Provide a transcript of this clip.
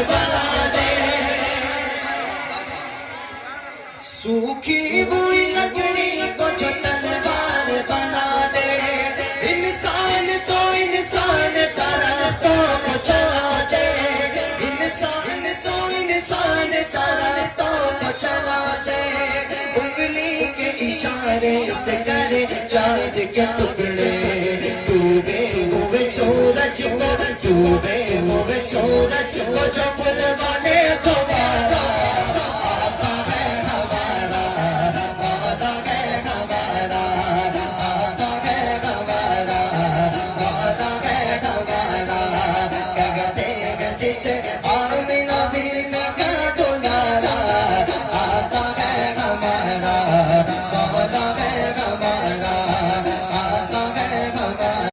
بنا دے، سوکھی ہوئی لکڑی کو جو تلوار بنا دے، انسان تو انسان ذرا تو چلا دے، انسان تو انسان ذرا تو چلا دے، انگلی کے اشارے سے کرے چاند کے ٹکڑے، ڈوبے ہوئے سورج کو، ڈوبے ہوئے سورج کو جو بلوا لے دوبارہ،